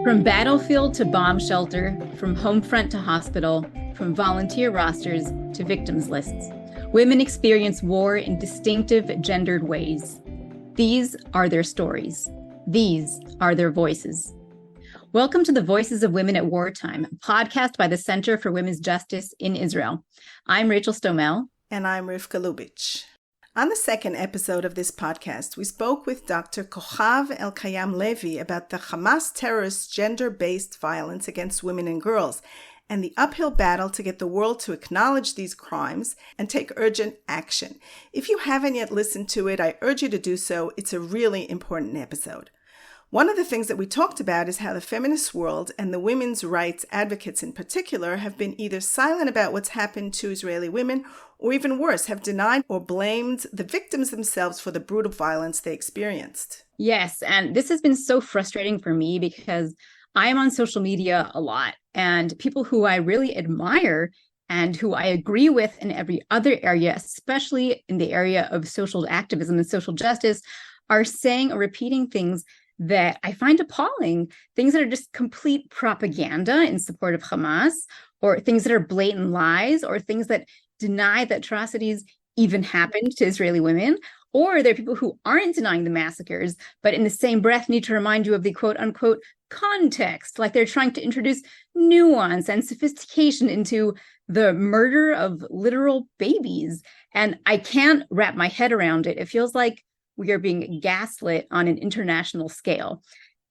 From battlefield to bomb shelter, from home front to hospital, from volunteer rosters to victims lists, women experience war in distinctive gendered ways. These are their stories. These are their voices. Welcome to the Voices of Women at Wartime, a podcast by the Center for Women's Justice in Israel. I'm Rachel Stomel. And I'm Rivka Lubitch. On the second episode of this podcast, we spoke with Dr. Kochav Elkayam Levi about the Hamas terrorists' gender-based violence against women and girls and the uphill battle to get the world to acknowledge these crimes and take urgent action. If you haven't yet listened to it, I urge you to do so. It's a really important episode. One of the things that we talked about is how the feminist world and the women's rights advocates in particular have been either silent about what's happened to Israeli women or even worse, have denied or blamed the victims themselves for the brutal violence they experienced. Yes, and this has been so frustrating for me because I am on social media a lot, and people who I really admire and who I agree with in every other area, especially in the area of social activism and social justice, are saying or repeating things that I find appalling, things that are just complete propaganda in support of Hamas, or things that are blatant lies, or things that deny that atrocities even happened to Israeli women. Or there are people who aren't denying the massacres, but in the same breath need to remind you of the quote unquote context, like they're trying to introduce nuance and sophistication into the murder of literal babies. And I can't wrap my head around it. It feels like we are being gaslit on an international scale.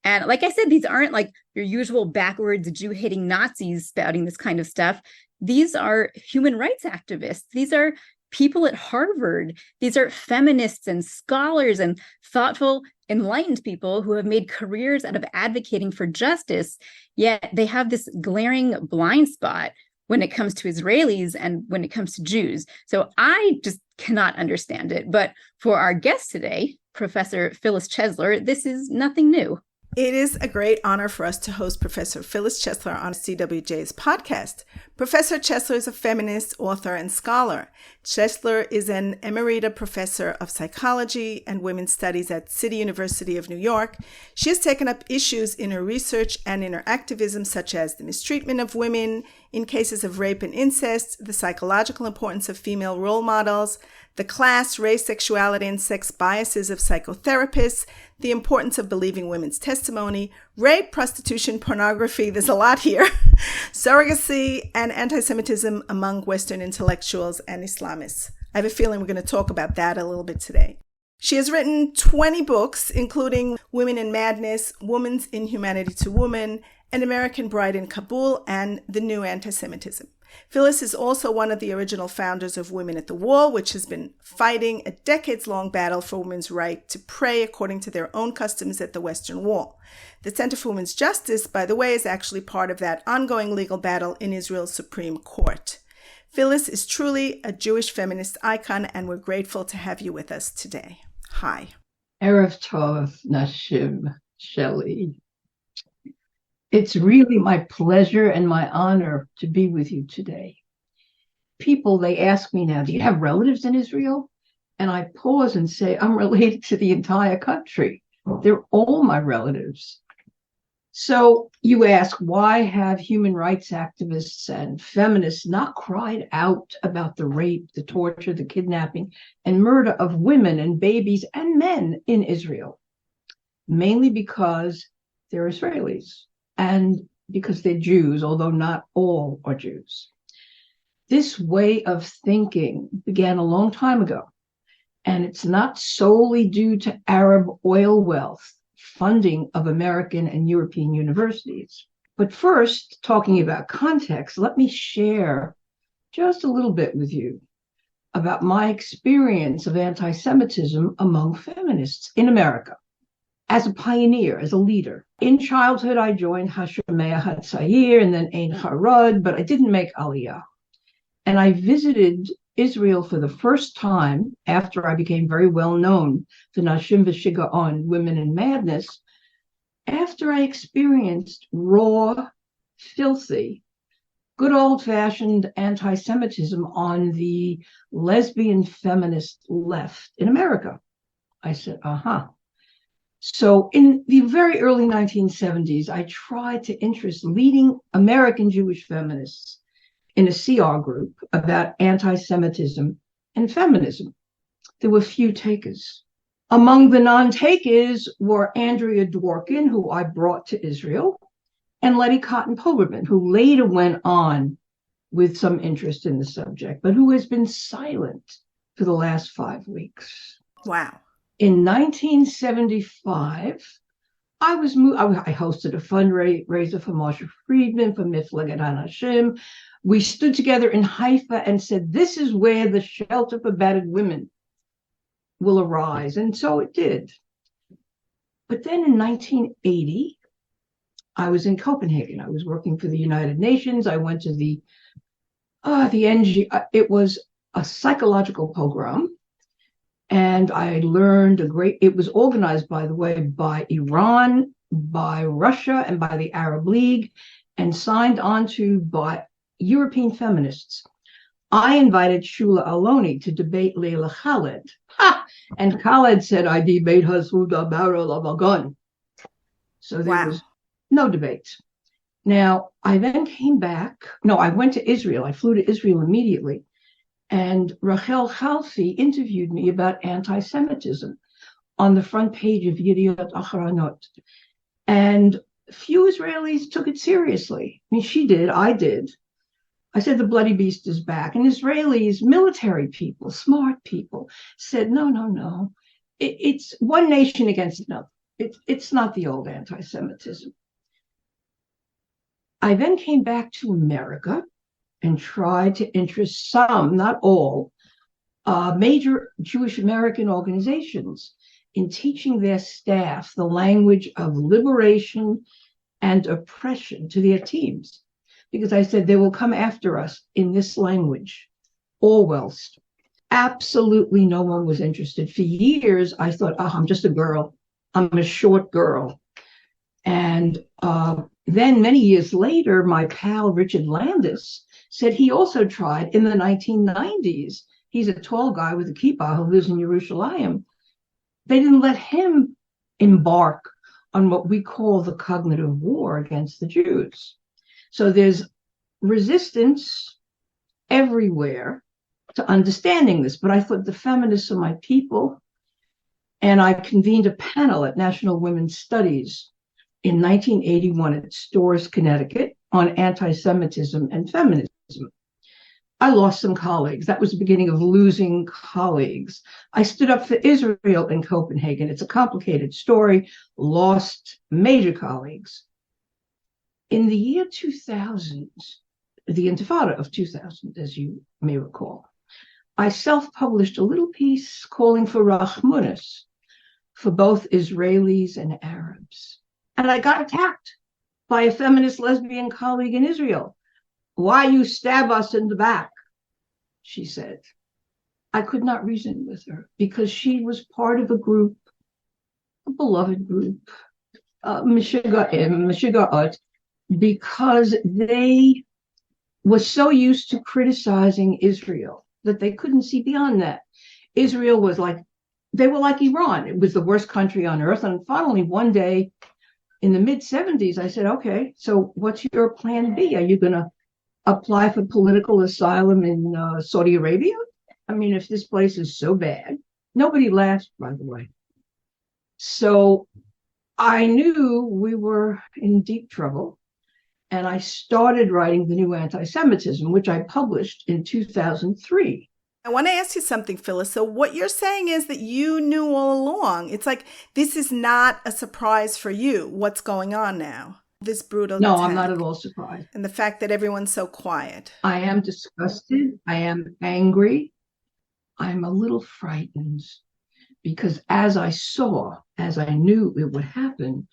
And like I said, these aren't like your usual backwards Jew-hating Nazis spouting this kind of stuff. These are human rights activists. These are people at Harvard. These are feminists and scholars and thoughtful, enlightened people who have made careers out of advocating for justice, yet they have this glaring blind spot when it comes to Israelis and when it comes to Jews. So I just cannot understand it. But for our guest today, Professor Phyllis Chesler, this is nothing new. It is a great honor for us to host Professor Phyllis Chesler on CWJ's podcast. Professor Chesler is a feminist, author, and scholar. Chesler is an emerita professor of psychology and women's studies at City University of New York. She has taken up issues in her research and in her activism, such as the mistreatment of women in cases of rape and incest, the psychological importance of female role models, the class, race, sexuality, and sex biases of psychotherapists, the importance of believing women's testimony, rape, prostitution, pornography, there's a lot here, surrogacy, and antisemitism among Western intellectuals and Islamists. I have a feeling we're going to talk about that a little bit today. She has written 20 books, including Women in Madness, Woman's Inhumanity to Woman, An American Bride in Kabul, and The New Antisemitism. Phyllis is also one of the original founders of Women at the Wall, which has been fighting a decades-long battle for women's right to pray according to their own customs at the Western Wall. The Center for Women's Justice, by the way, is actually part of that ongoing legal battle in Israel's Supreme Court. Phyllis is truly a Jewish feminist icon, and we're grateful to have you with us today. Hi. Erev Tov, Nashim, Shelley. It's really my pleasure and my honor to be with you today. People, they ask me now, do you have relatives in Israel? And I pause and say, I'm related to the entire country. They're all my relatives. So you ask, why have human rights activists and feminists not cried out about the rape, the torture, the kidnapping, and murder of women and babies and men in Israel? Mainly because they're Israelis. And because they're Jews, although not all are Jews. This way of thinking began a long time ago, and it's not solely due to Arab oil wealth funding of American and European universities. But first, talking about context, let me share just a little bit with you about my experience of anti-Semitism among feminists in America. As a pioneer, as a leader. In childhood, I joined Hashomer HaTzayir and then Ein Harod, but I didn't make Aliyah. And I visited Israel for the first time after I became very well known to Nashim V'Shigaon, Women in Madness, after I experienced raw, filthy, good old-fashioned anti-Semitism on the lesbian feminist left in America. I said, So in the very early 1970s, I tried to interest leading American Jewish feminists in a CR group about anti-Semitism and feminism. There were few takers. Among the non-takers were Andrea Dworkin, who I brought to Israel, and Letty Cotton Pogrebin, who later went on with some interest in the subject, but who has been silent for the last 5 weeks. Wow. In 1975, I hosted a fundraiser for Marsha Friedman, for Miflaget Hanashim. We stood together in Haifa and said, this is where the shelter for battered women will arise. And so it did. But then in 1980, I was in Copenhagen. I was working for the United Nations. I went to the NG. It was a psychological pogrom. And I learned it was organized, by the way, by Iran, by Russia, and by the Arab League, and signed onto by European feminists. I invited Shula Aloni to debate Leila Khaled. And Khaled said, I debate her through the barrel of a gun. So there was no debate. Now, I then came back. No, I went to Israel. I flew to Israel immediately. And Rachel Chalfi interviewed me about anti-Semitism on the front page of Yediot Acharonot. And few Israelis took it seriously. I mean, she did, I did. I said, the bloody beast is back. And Israelis, military people, smart people, said, no. It's one nation against another. It's not the old anti-Semitism. I then came back to America and tried to interest some, not all, major Jewish American organizations in teaching their staff the language of liberation and oppression to their teams. Because I said, they will come after us in this language, Orwell's. Absolutely no one was interested. For years, I thought, I'm just a girl. I'm a short girl. And then many years later, my pal Richard Landis said he also tried in the 1990s. He's a tall guy with a kippah who lives in Yerushalayim. They didn't let him embark on what we call the cognitive war against the Jews. So there's resistance everywhere to understanding this. But I thought the feminists are my people. And I convened a panel at National Women's Studies in 1981 at Storrs, Connecticut, on anti-Semitism and feminism. I lost some colleagues. That was the beginning of losing colleagues. I stood up for Israel in Copenhagen. It's a complicated story. Lost major colleagues. In the year 2000, the Intifada of 2000, as you may recall, I self-published a little piece calling for Rahmanas for both Israelis and Arabs. And I got attacked by a feminist lesbian colleague in Israel. Why you stab us in the back, she said. I could not reason with her because she was part of a group, a beloved group, Meshiga'ot, because they were so used to criticizing Israel that they couldn't see beyond that. Israel was they were like Iran. It was the worst country on earth. And finally, one day in the mid-70s, I said, okay, so what's your plan B? Are you going to apply for political asylum in Saudi Arabia? I mean, if this place is so bad, nobody laughed, by the way. So I knew we were in deep trouble. And I started writing The New Anti-Semitism, which I published in 2003. I want to ask you something, Phyllis. So what you're saying is that you knew all along. It's like, this is not a surprise for you, what's going on now, this brutal No, attack. I'm not at all surprised. And the fact that everyone's so quiet. I am disgusted. I am angry. I'm a little frightened because as I knew it would happen,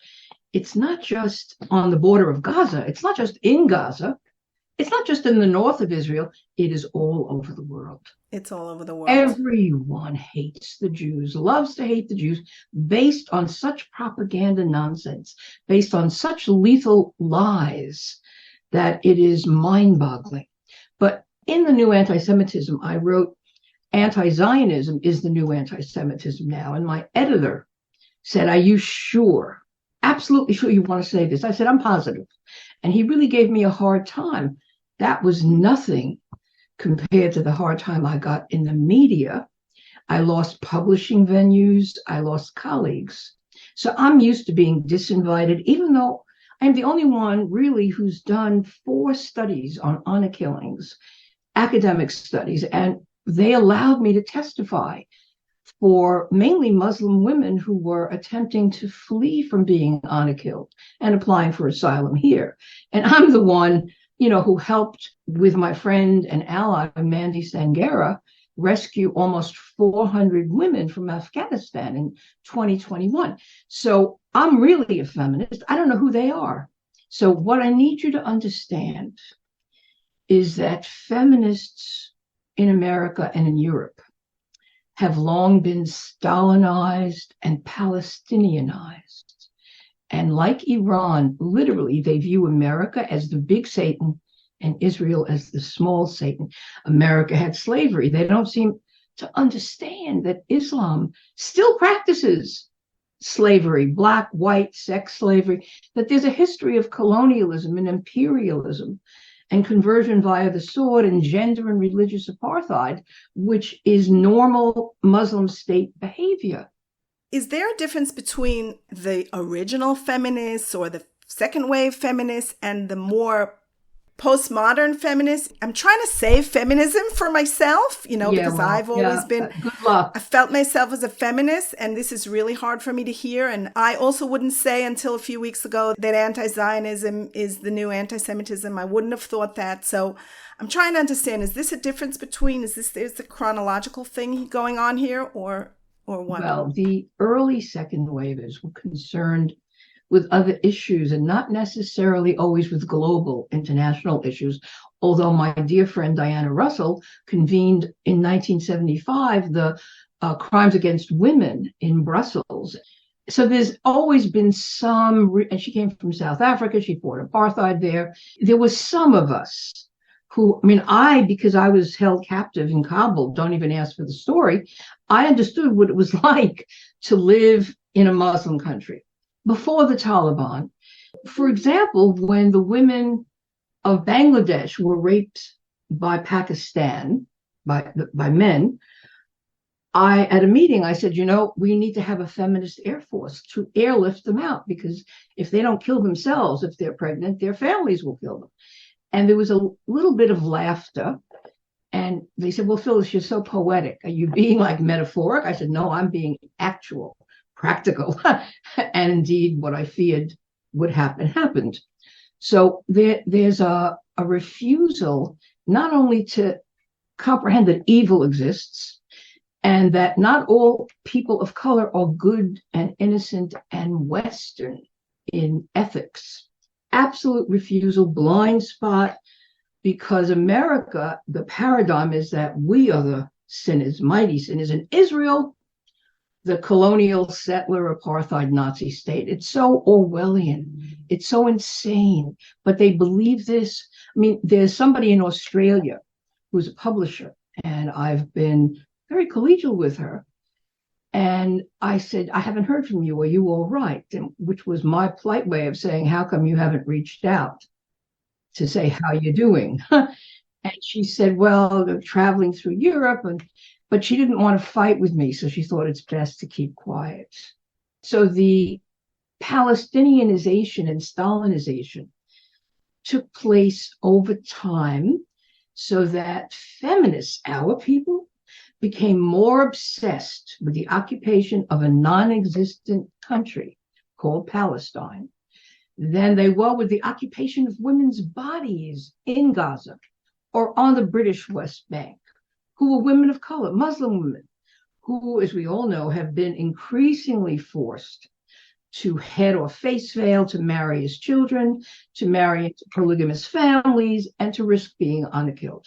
it's not just on the border of Gaza. It's not just in Gaza. It's not just in the north of Israel. It is all over the world. It's all over the world. Everyone hates the Jews, loves to hate the Jews, based on such propaganda nonsense, based on such lethal lies that it is mind-boggling. But in The New Anti-Semitism, I wrote, anti-Zionism is the new anti-Semitism now. And my editor said, "Are you sure? Absolutely sure you want to say this?" I said, "I'm positive." And he really gave me a hard time. That was nothing compared to the hard time I got in the media. I lost publishing venues. I lost colleagues. So I'm used to being disinvited, even though I'm the only one really who's done 4 studies on honor killings, academic studies, and they allowed me to testify for mainly Muslim women who were attempting to flee from being honor killed and applying for asylum here. And I'm the one, who helped with my friend and ally, Mandy Sangera, rescue almost 400 women from Afghanistan in 2021. So I'm really a feminist. I don't know who they are. So what I need you to understand is that feminists in America and in Europe have long been Stalinized and Palestinianized. And like Iran, literally, they view America as the big Satan and Israel as the small Satan. America had slavery. They don't seem to understand that Islam still practices slavery, black, white, sex slavery, that there's a history of colonialism and imperialism and conversion via the sword and gender and religious apartheid, which is normal Muslim state behavior. Is there a difference between the original feminists or the second wave feminists and the more postmodern feminists? I'm trying to save feminism for myself, because I've always been, good luck. I felt myself as a feminist, and this is really hard for me to hear. And I also wouldn't say until a few weeks ago that anti-Zionism is the new anti-Semitism. I wouldn't have thought that. So I'm trying to understand, is this a difference between, there's a chronological thing going on here or what? Well, the early second wavers were concerned with other issues and not necessarily always with global international issues. Although my dear friend Diana Russell convened in 1975 the crimes against women in Brussels. So there's always been and she came from South Africa, she fought apartheid there. There was some of us who, because I was held captive in Kabul, don't even ask for the story, I understood what it was like to live in a Muslim country before the Taliban. For example, when the women of Bangladesh were raped by Pakistan, by men, at a meeting, I said, we need to have a feminist air force to airlift them out, because if they don't kill themselves, if they're pregnant, their families will kill them. And there was a little bit of laughter. And they said, "Well, Phyllis, you're so poetic. Are you being like metaphoric?" I said, "No, I'm being actual, practical." And indeed, what I feared would happen happened. So there's a refusal not only to comprehend that evil exists and that not all people of color are good and innocent and Western in ethics. Absolute refusal, blind spot, because America, the paradigm is that we are the sinners, mighty sinners. In Israel, the colonial settler apartheid Nazi state. It's so Orwellian. It's so insane. But they believe this. There's somebody in Australia who's a publisher, and I've been very collegial with her. And I said, "I haven't heard from you. Are you all right?" Which was my polite way of saying, "How come you haven't reached out to say how you're doing?" And she said, "Well, they're traveling through Europe." But she didn't want to fight with me, so she thought it's best to keep quiet. So the Palestinianization and Stalinization took place over time, so that feminists, our people, became more obsessed with the occupation of a non-existent country called Palestine than they were with the occupation of women's bodies in Gaza or on the British West Bank, who were women of color, Muslim women, who, as we all know, have been increasingly forced to head or face veil, to marry as children, to marry into polygamous families, and to risk being unkilled.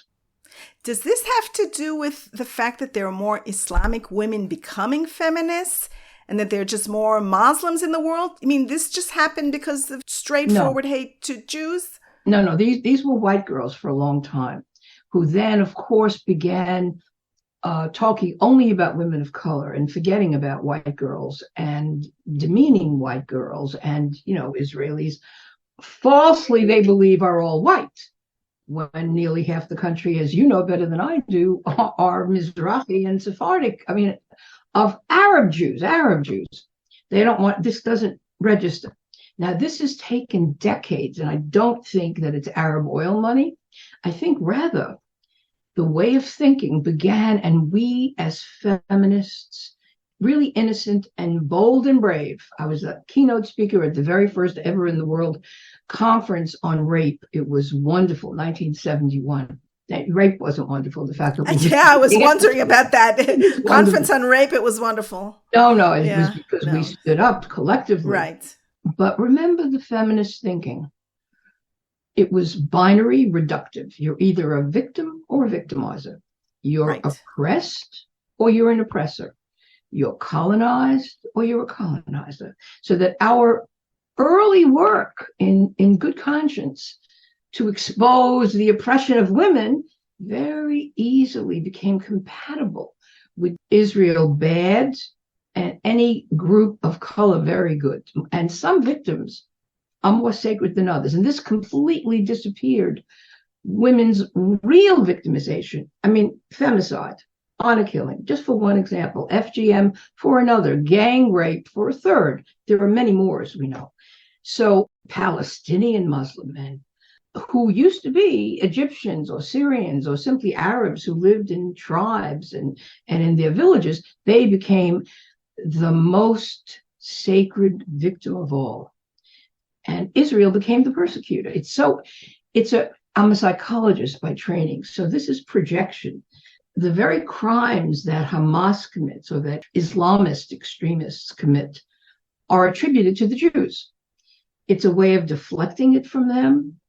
Does this have to do with the fact that there are more Islamic women becoming feminists and that there are just more Muslims in the world? This just happened because of straightforward hate to Jews? No. These were white girls for a long time, who then, of course, began talking only about women of color and forgetting about white girls and demeaning white girls and, Israelis falsely they believe are all white, when nearly half the country, as you know better than I do, are Mizrahi and Sephardic. I mean, of Arab Jews. They don't want, this doesn't register. Now, this has taken decades, and I don't think that it's Arab oil money. I think rather the way of thinking began, and we as feminists, really innocent and bold and brave. I was a keynote speaker at the very first ever in the world conference on rape. It was wonderful, 1971. Rape wasn't wonderful. The fact that I was wondering about that. Conference on rape, it was wonderful. No, it was because we stood up collectively. Right. But remember the feminist thinking. It was binary reductive. You're either a victim or a victimizer. You're oppressed or you're an oppressor. You're colonized or you're a colonizer. So that our early work in good conscience to expose the oppression of women very easily became compatible with Israel bad and any group of color very good. And some victims are more sacred than others. And this completely disappeared women's real victimization. I mean, femicide, honor killing, just for one example, FGM for another, gang rape for a third. There are many more, as we know. So Palestinian Muslim men who used to be Egyptians or Syrians or simply Arabs who lived in tribes and in their villages, they became the most sacred victim of all. And Israel became the persecutor. I'm a psychologist by training, so this is projection. The very crimes that Hamas commits or that Islamist extremists commit are attributed to the Jews. It's a way of deflecting it from them.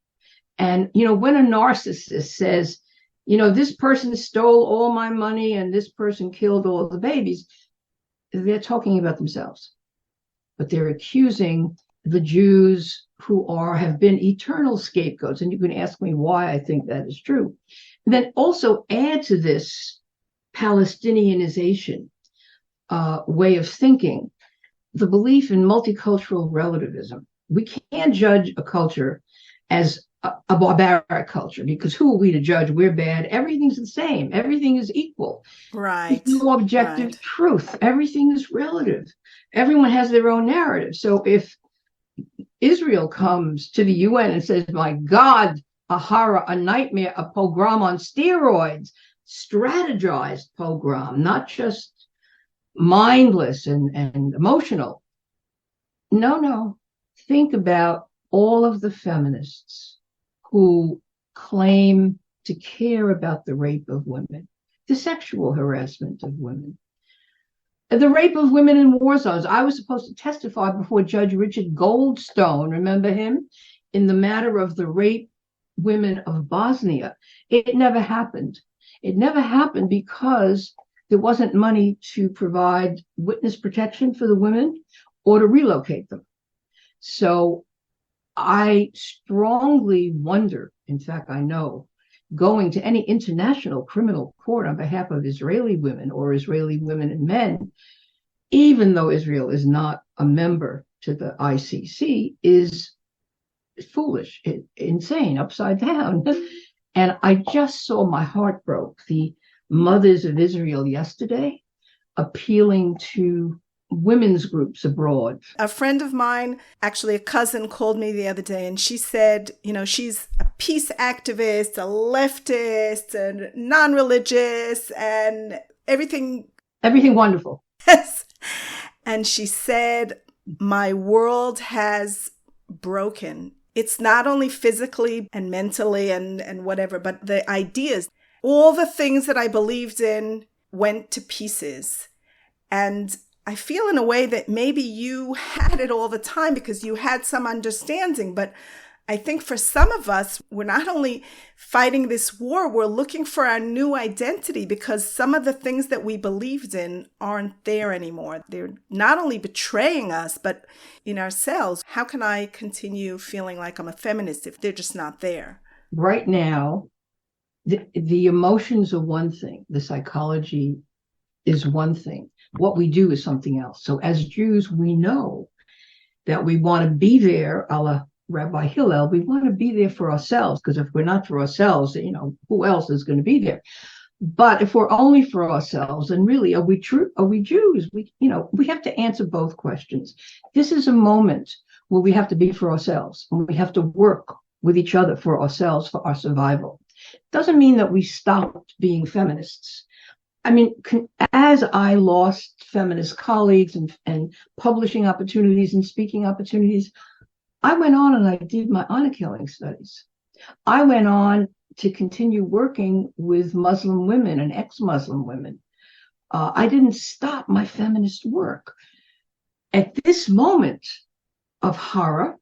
And, when a narcissist says, this person stole all my money and this person killed all the babies, they're talking about themselves. But they're accusing the Jews who have been eternal scapegoats. And you can ask me why I think that is true. And then also add to this Palestinianization way of thinking, the belief in multicultural relativism. We can't judge a culture as a barbaric culture, because who are we to judge? We're bad. Everything's the same. Everything is equal. Right. There's no objective truth. Everything is relative. Everyone has their own narrative. So if Israel comes to the UN and says, my God, a horror, a nightmare, a pogrom on steroids, strategized pogrom, not just mindless and emotional. No. Think about all of the feminists who claim to care about the rape of women, the sexual harassment of women, the rape of women in war zones. I was supposed to testify before Judge Richard Goldstone, remember him, in the matter of the rape women of Bosnia. It never happened. It never happened because there wasn't money to provide witness protection for the women or to relocate them. So I strongly wonder, in fact, I know, going to any international criminal court on behalf of Israeli women or Israeli women and men, even though Israel is not a member to the ICC, is foolish, insane, upside down. And I just saw my heart broke. The mothers of Israel yesterday appealing to women's groups abroad. A friend of mine, actually a cousin, called me the other day and she said, she's a peace activist, a leftist, and non-religious, and everything. Everything wonderful. Yes. And she said, my world has broken. It's not only physically and mentally and whatever, but the ideas, all the things that I believed in went to pieces. And I feel in a way that maybe you had it all the time because you had some understanding. But I think for some of us, we're not only fighting this war, we're looking for our new identity because some of the things that we believed in aren't there anymore. They're not only betraying us, but in ourselves. How can I continue feeling like I'm a feminist if they're just not there? Right now, the emotions are one thing, the psychology is one thing. What we do is something else. So as Jews, we know that we want to be there, a la Rabbi Hillel, we want to be there for ourselves, because if we're not for ourselves, who else is going to be there? But if we're only for ourselves, and really, are we true? Are we Jews? We have to answer both questions. This is a moment where we have to be for ourselves, and we have to work with each other for ourselves, for our survival. Doesn't mean that we stopped being feminists. I mean, as I lost feminist colleagues and publishing opportunities and speaking opportunities, I went on and I did my honor killing studies. I went on to continue working with Muslim women and ex-Muslim women. I didn't stop my feminist work. At this moment of horror,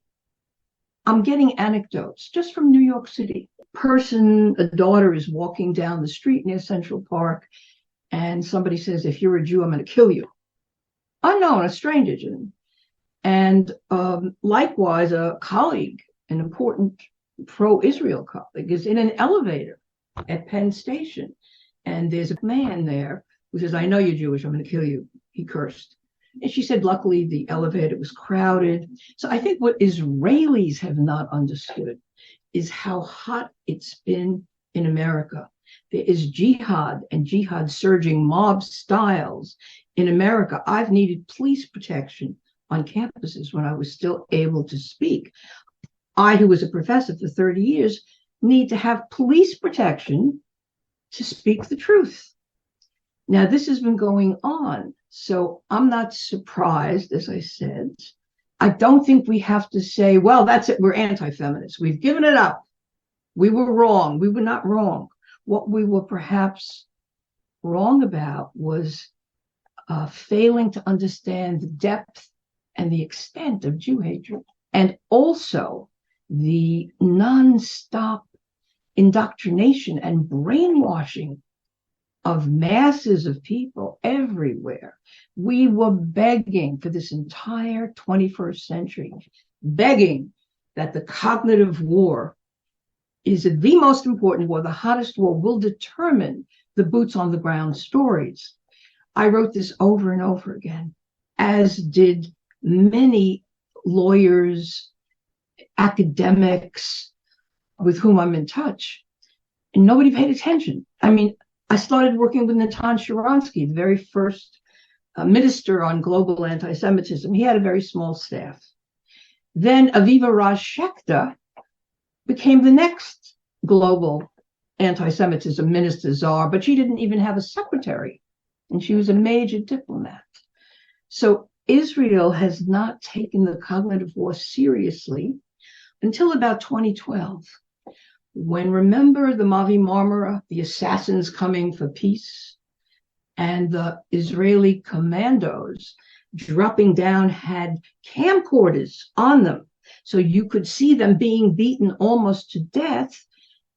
I'm getting anecdotes just from New York City. A daughter is walking down the street near Central Park, and somebody says, "If you're a Jew, I'm going to kill you." Unknown, a stranger to them. And likewise, a colleague, an important pro-Israel colleague, is in an elevator at Penn Station. And there's a man there who says, "I know you're Jewish, I'm going to kill you." He cursed. And she said, luckily, the elevator was crowded. So I think what Israelis have not understood is how hot it's been in America. There is jihad and jihad surging mob styles in America. I've needed police protection on campuses when I was still able to speak. I, who was a professor for 30 years, need to have police protection to speak the truth. Now, this has been going on, so I'm not surprised, as I said. I don't think we have to say, well, that's it, we're anti-feminists. We've given it up. We were wrong. We were not wrong. What we were perhaps wrong about was failing to understand the depth and the extent of Jew hatred, and also the nonstop indoctrination and brainwashing of masses of people everywhere. We were begging for this entire 21st century, begging that the cognitive war is the most important war, the hottest war, will determine the boots on the ground stories. I wrote this over and over again, as did many lawyers, academics with whom I'm in touch, and nobody paid attention. I mean, I started working with Natan Sharansky, the very first minister on global anti-Semitism. He had a very small staff. Then Aviva Raj Shekta became the next global anti-Semitism minister czar, but she didn't even have a secretary, and she was a major diplomat. So Israel has not taken the cognitive war seriously until about 2012. When, remember, the Mavi Marmara, the assassins coming for peace, and the Israeli commandos dropping down had camcorders on them, so you could see them being beaten almost to death,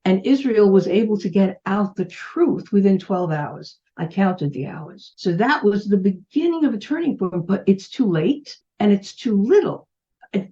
and Israel was able to get out the truth within 12 hours. I counted the hours. So that was the beginning of a turning point, but it's too late and it's too little.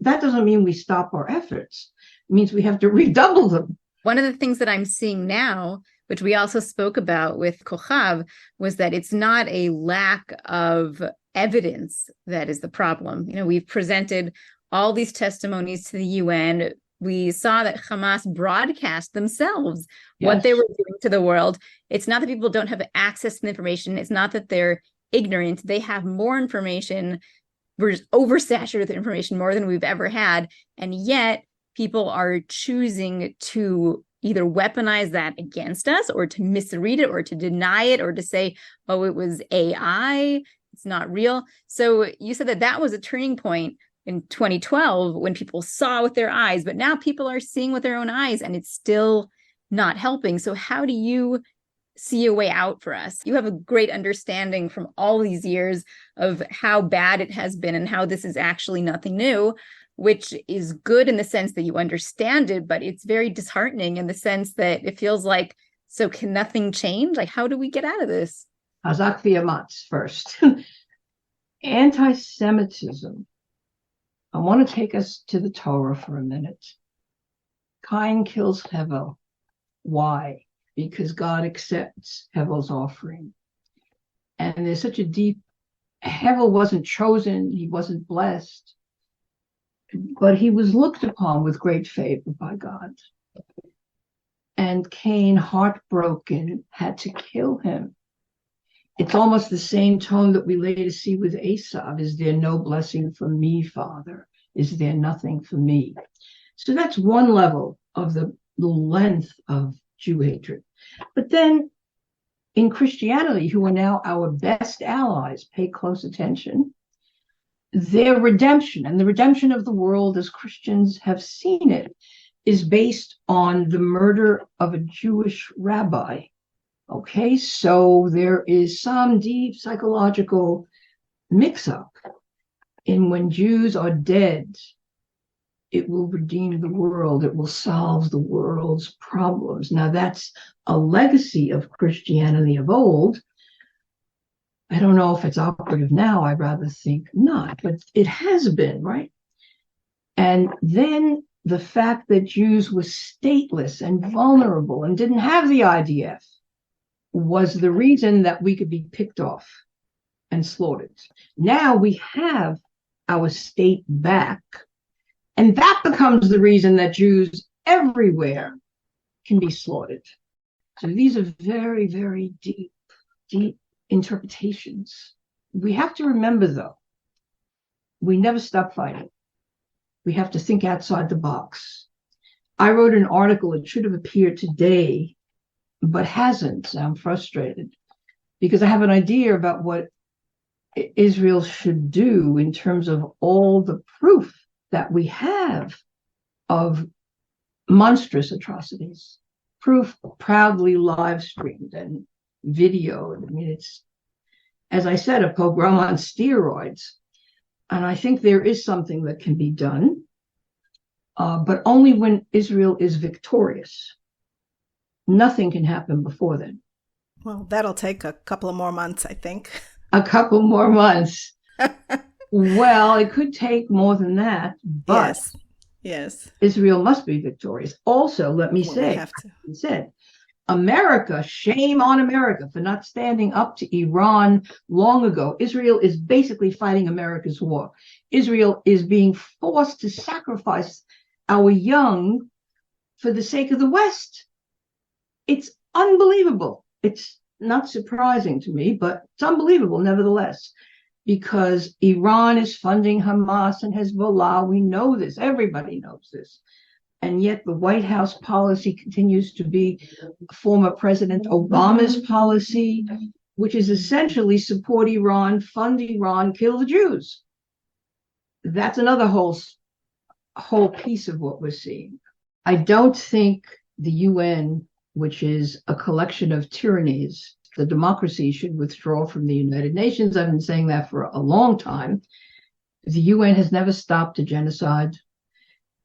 That doesn't mean we stop our efforts. It means we have to redouble them. One of the things that I'm seeing now, which we also spoke about with Kochav, was that it's not a lack of evidence that is the problem. We've presented all these testimonies to the UN. We saw that Hamas broadcast themselves what they were doing to the world. It's not that people don't have access to the information. It's not that they're ignorant. They have more information. We're just oversaturated with information, more than we've ever had. And yet people are choosing to either weaponize that against us, or to misread it, or to deny it, or to say, oh, it was AI, it's not real. So you said that was a turning point in 2012 when people saw with their eyes, but now people are seeing with their own eyes, and it's still not helping. So how do you see a way out for us? You have a great understanding from all these years of how bad it has been and how this is actually nothing new, which is good in the sense that you understand it, but it's very disheartening in the sense that it feels like, so can nothing change? Like, how do we get out of this? Hazak v'yamatz first. Anti-Semitism. I want to take us to the Torah for a minute. Cain kills Hevel. Why? because God accepts Hevel's offering. And there's such a deep, Hevel wasn't chosen, he wasn't blessed, but he was looked upon with great favor by God. And Cain, heartbroken, had to kill him. It's almost the same tone that we later see with Esau. Is there no blessing for me, Father? Is there nothing for me? So that's one level of the length of Jew hatred. But then in Christianity, who are now our best allies, pay close attention, their redemption and the redemption of the world as Christians have seen it is based on the murder of a Jewish rabbi. Okay, so there is some deep psychological mix-up in when Jews are dead, it will redeem the world, it will solve the world's problems. Now that's a legacy of Christianity of old. I don't know if it's operative now, I'd rather think not, but it has been, right? And then the fact that Jews were stateless and vulnerable and didn't have the IDF was the reason that we could be picked off and slaughtered. Now we have our state back, and that becomes the reason that Jews everywhere can be slaughtered. So these are very, very deep, deep interpretations. We have to remember, though, we never stop fighting. We have to think outside the box. I wrote an article, it should have appeared today, but hasn't. I'm frustrated because I have an idea about what Israel should do in terms of all the proof that we have of monstrous atrocities, proof proudly live streamed and videoed. I mean, it's, as I said, a pogrom on steroids. And I think there is something that can be done, but only when Israel is victorious. Nothing can happen before then. Well, that'll take a couple of more months, I think. A couple more months. Well, it could take more than that, but yes. Israel must be victorious. Also, let me say, America, shame on America for not standing up to Iran long ago. Israel is basically fighting America's war. Israel is being forced to sacrifice our young for the sake of the West. It's unbelievable. It's not surprising to me, but it's unbelievable nevertheless, because Iran is funding Hamas and Hezbollah. We know this. Everybody knows this. And yet the White House policy continues to be former President Obama's policy, which is essentially support Iran, fund Iran, kill the Jews. That's another whole piece of what we're seeing. I don't think the UN, which is a collection of tyrannies, the democracy should withdraw from the United Nations. I've been saying that for a long time. The UN has never stopped a genocide.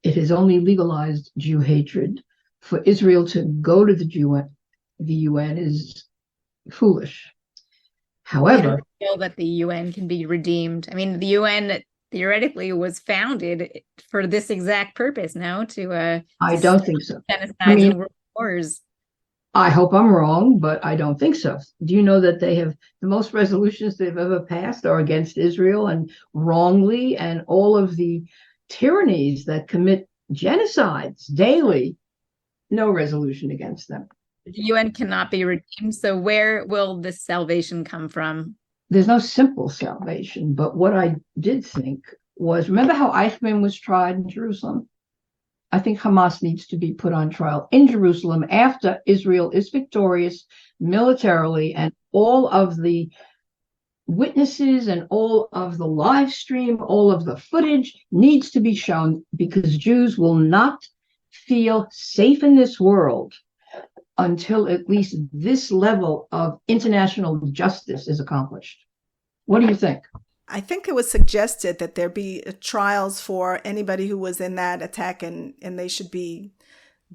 It has only legalized Jew hatred. For Israel to go to the UN is foolish. However, I don't feel that the UN can be redeemed. I mean, the UN theoretically was founded for this exact purpose, no? I don't think so. Genocides and world wars. I hope I'm wrong, but I don't think so. Do you know that they have the most resolutions they've ever passed are against Israel and wrongly, and all of the tyrannies that commit genocides daily, no resolution against them. The UN cannot be redeemed. So where will this salvation come from? There's no simple salvation, but what I did think was, remember how Eichmann was tried in Jerusalem? I think Hamas needs to be put on trial in Jerusalem after Israel is victorious militarily, and all of the witnesses and all of the live stream, all of the footage needs to be shown, because Jews will not feel safe in this world until at least this level of international justice is accomplished. What do you think? I think it was suggested that there be trials for anybody who was in that attack, and they should be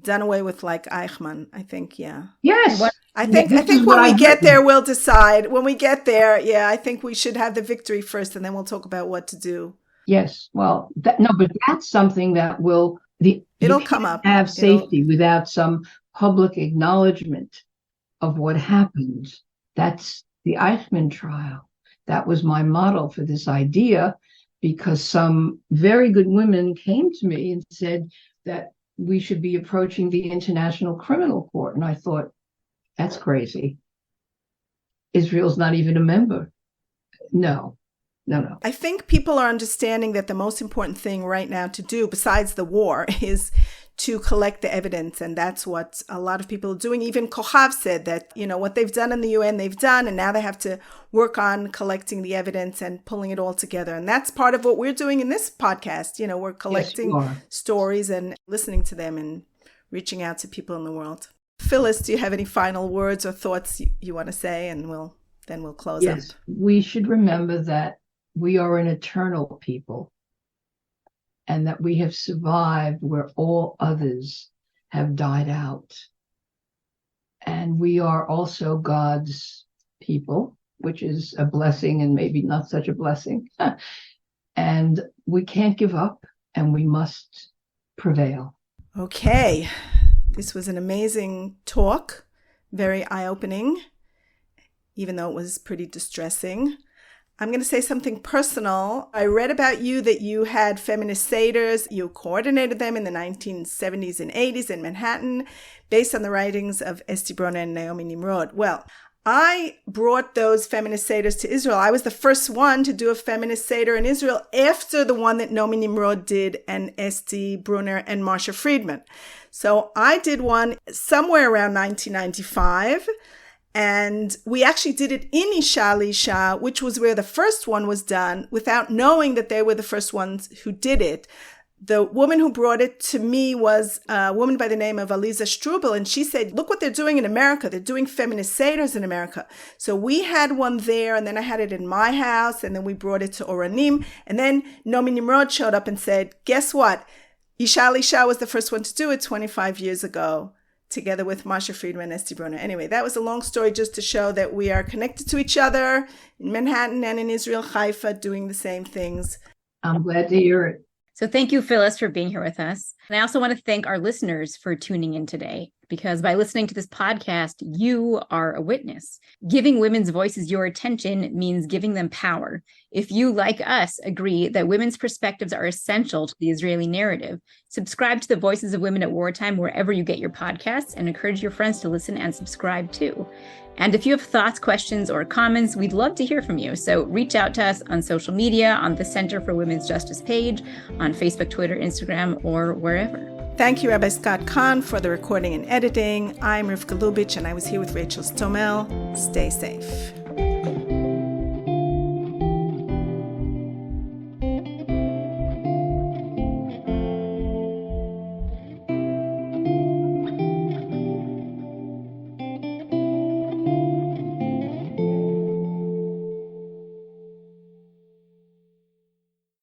done away with, like Eichmann. I think, yeah. Yes. I think when we get there, we'll decide. When we get there, yeah, I think we should have the victory first, and then we'll talk about what to do. Yes. Well, but that's something that it'll come up. Have safety without some public acknowledgement of what happened. That's the Eichmann trial. That was my model for this idea, because some very good women came to me and said that we should be approaching the International Criminal Court. And I thought, that's crazy. Israel's not even a member. No. I think people are understanding that the most important thing right now to do, besides the war, is to collect the evidence. And that's what a lot of people are doing. Even Kohav said that, what they've done in the UN, they've done, and now they have to work on collecting the evidence and pulling it all together. And that's part of what we're doing in this podcast. We're collecting stories and listening to them and reaching out to people in the world. Phyllis, do you have any final words or thoughts you want to say? And we'll close up. Yes, we should remember that we are an eternal people, and that we have survived where all others have died out. And we are also God's people, which is a blessing and maybe not such a blessing. And we can't give up, and we must prevail. Okay. This was an amazing talk, very eye-opening, even though it was pretty distressing. I'm going to say something personal. I read about you that you had feminist seders. You coordinated them in the 1970s and 80s in Manhattan based on the writings of Esti Brunner and Naomi Nimrod. Well, I brought those feminist seders to Israel. I was the first one to do a feminist seder in Israel after the one that Naomi Nimrod did and Esti Brunner and Marsha Friedman. So I did one somewhere around 1995. And we actually did it in Isha L'Isha, which was where the first one was done, without knowing that they were the first ones who did it. The woman who brought it to me was a woman by the name of Aliza Strubel, and she said, look what they're doing in America. They're doing feminist seders in America. So we had one there, and then I had it in my house, and then we brought it to Oranim. And then Naomi Nimrod showed up and said, guess what? Isha L'Isha was the first one to do it 25 years ago, together with Marsha Friedman and Esti Brunner. Anyway, that was a long story just to show that we are connected to each other in Manhattan and in Israel, Haifa, doing the same things. I'm glad to hear it. So thank you, Phyllis, for being here with us. And I also want to thank our listeners for tuning in today, because by listening to this podcast, you are a witness. Giving women's voices your attention means giving them power. If you, like us, agree that women's perspectives are essential to the Israeli narrative, subscribe to the Voices of Women at Wartime wherever you get your podcasts, and encourage your friends to listen and subscribe too. And if you have thoughts, questions, or comments, we'd love to hear from you. So reach out to us on social media, on the Center for Women's Justice page, on Facebook, Twitter, Instagram, or wherever. Thank you, Rabbi Scott Kahn, for the recording and editing. I'm Rivka Lubitch, and I was here with Rachel Stomel. Stay safe.